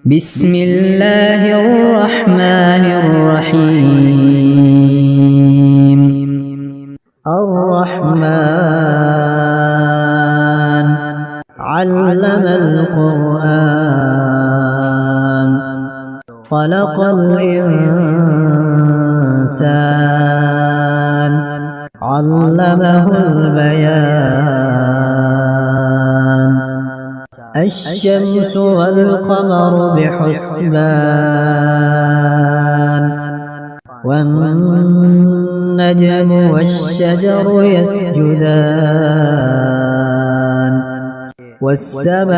بسم الله الرحمن الرحيم. الرحمن علم القرآن خلق الإنسان علمه البيان. الشمس والقمر بحسبان والنجم والشجر يسجدان والسماء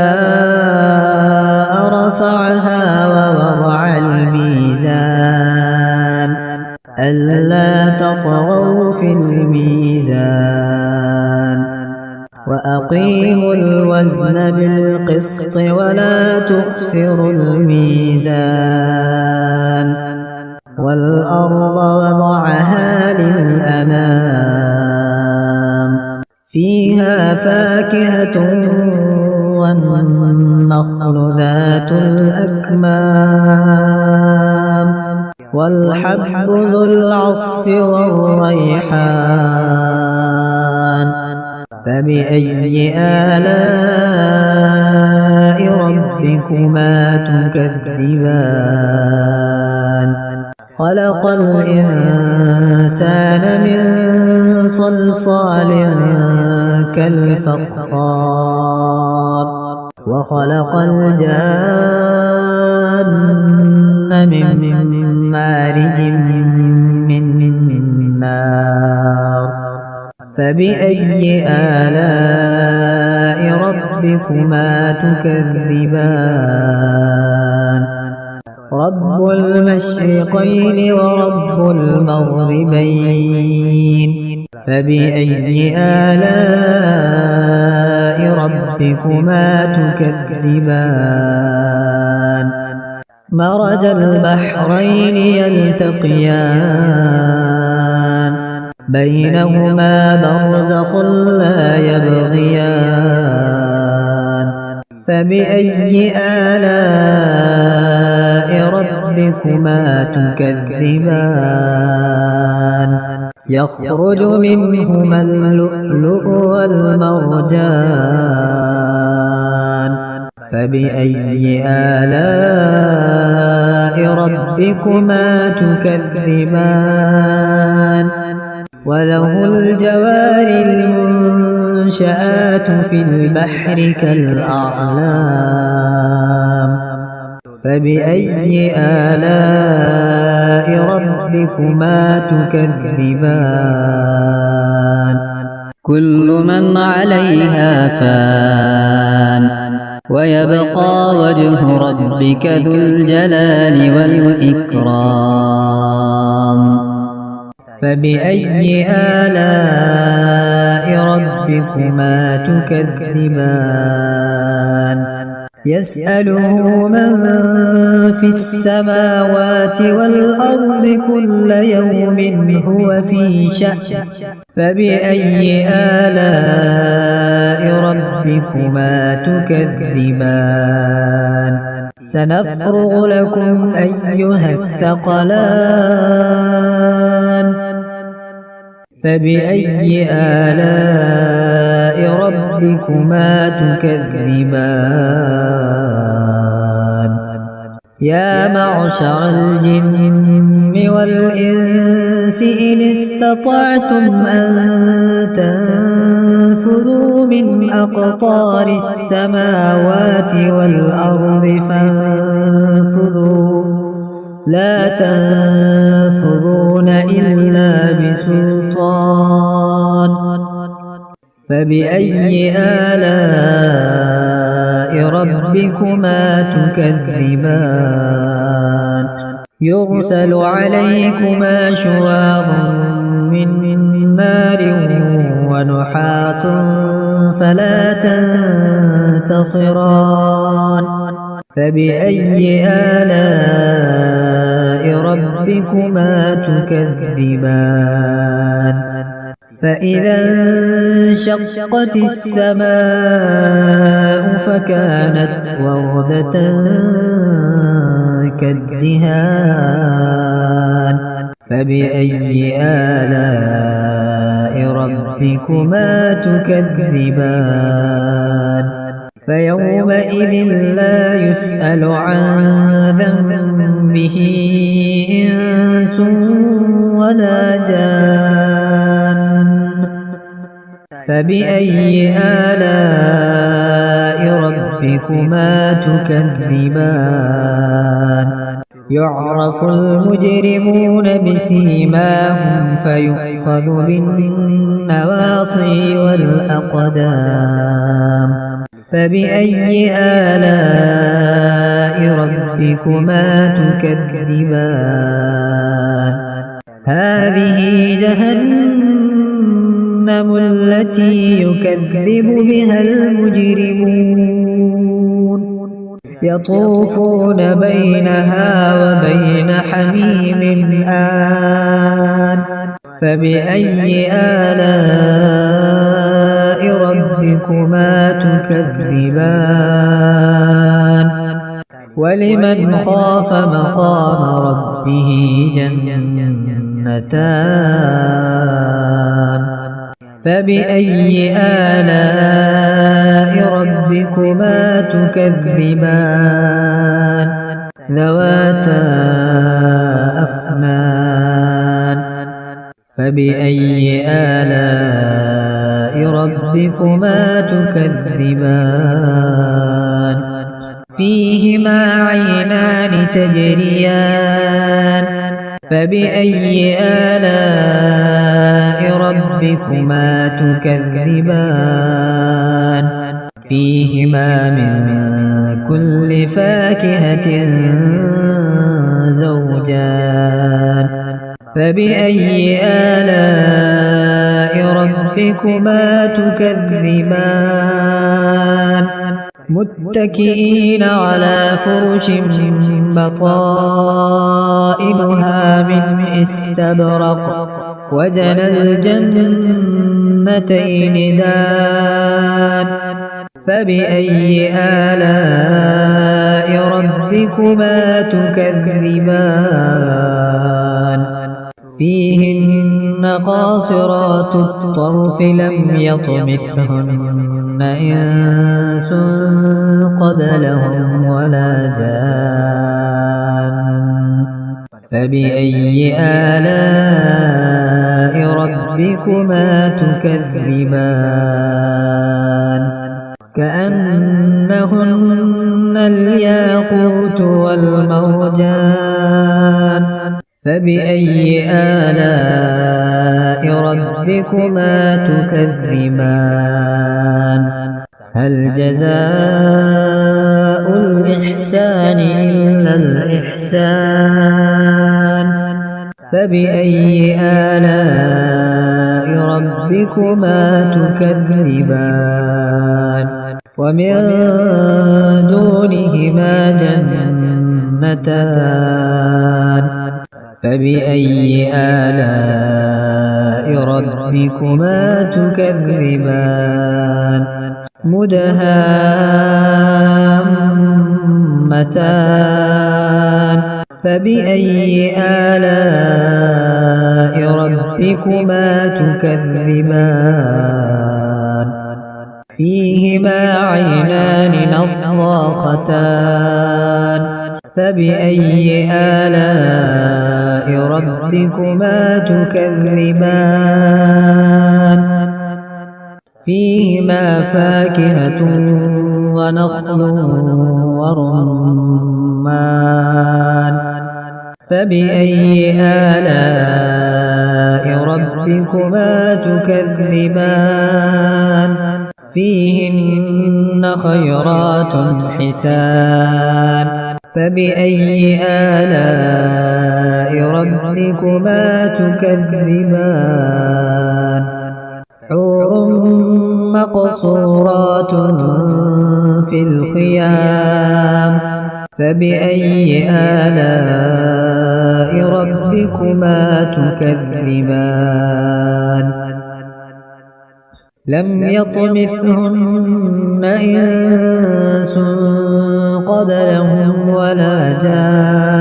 رفعها ووضع الميزان ألا تطغوا في الميزان وأقيموا الوزن بالقسط ولا تخسروا الميزان والأرض وضعها للأنام فيها فاكهة والنخل ذات الأكمام والحب ذو العصف والريحان. فبأي آلاء ربكما تكذبان؟ خلق الإنسان من صلصال كالفخار وخلق الجان من مارج من نار. فبأي آلاء ربكما تكذبان؟ رب المشرقين ورب المغربين. فبأي آلاء ربكما تكذبان؟ مرج البحرين يلتقيان بينهما برزخ لا يبغيان. فبأي آلاء ربكما تكذبان؟ يخرج منهما اللؤلؤ والمرجان. فبأي آلاء ربكما تكذبان؟ وله الجوار المنشآت في البحر كالأعلام. فبأي آلاء ربكما تكذبان؟ كل من عليها فان ويبقى وجه ربك ذو الجلال والإكرام. فبأي آلاء ربكما تكذبان؟ يسأله من في السماوات والأرض كل يوم هو في شأن. فبأي آلاء ربكما تكذبان؟ سنفرغ لكم أيها الثقلان. فبأي آلاء ربكما تكذبان؟ يا معشر الجن والإنس إن استطعتم أن تنفذوا من أقطار السماوات والأرض فانفذوا لا تنفذون إلا بسلطان. فبأي آلاء ربكما تكذبان؟ يرسل عليكما شواظ من نار ونحاس فلا تنتصران. فبأي آلاء ربكما تكذبان؟ فإذا انشقت السماء فكانت وردة كالدهان فبأي آلاء ربكما تكذبان فيومئذ لا يسأل عن ذنبه إنس ولا جان فبأي آلاء ربكما تكذبان يعرف المجرمون بسيماهم فيؤخذ بالنواصي والأقدام فبأي آلاء ربكما تكذبان هذه جهنم التي يكذب بها المجرمون يطوفون بينها وبين حميم آن فبأي آلاء ربكما تكذبان ولمن خاف مقام ربه جنتان فبأي آلاء ربكما تكذبان ذواتا أفنان فبأي آلاء ربكما تكذبان فيهما عينان تجريان فبأي آلاء ربكما تكذبان فيهما من كل فاكهة زوجان فبأي آلاء ربكما تكذبان متكئين على فرش بطائنها من استبرق وجنى الجنتين دان فبأي آلاء ربكما تكذبان فيهن قاصرات الطرف لم يطمثهن إنس قبلهم ولا جان فبأي آلاء ربكما تكذبان كأنهن الياقوت والمرجان فبأي آلاء ربكما تكذبان هل جزاء الإحسان إلا الإحسان فبأي آلاء ربكما تكذبان ومن دونهما جنتان فبأي آلاء ربكما تكذبان مدهامتان فبأي آلاء ربكما تكذبان فيهما عينان نضاختان فبأي آلاء ربكما تكذبان فيهما فاكهة ونخل ورمان فبأي آلاء ربكما تكذبان فيهن خيرات حسان فبأي آلاء ربكما تكذبان حور مقصورات في الخيام فبأي آلاء ربكما تكذبان لم يطمثهن إنس قبلهم ولا جان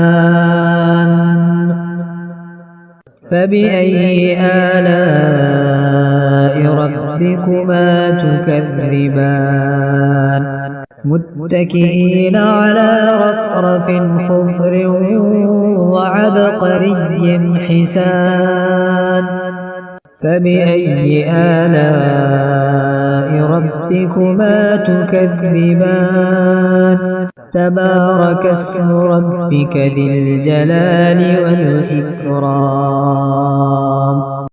فبأي آلاء ربكما تكذبان متكئين على رفرف خضر وعبقري حسان فبأي آلاء ربكما تكذبان تبارك اسم ربك ذي الجلال والإكرام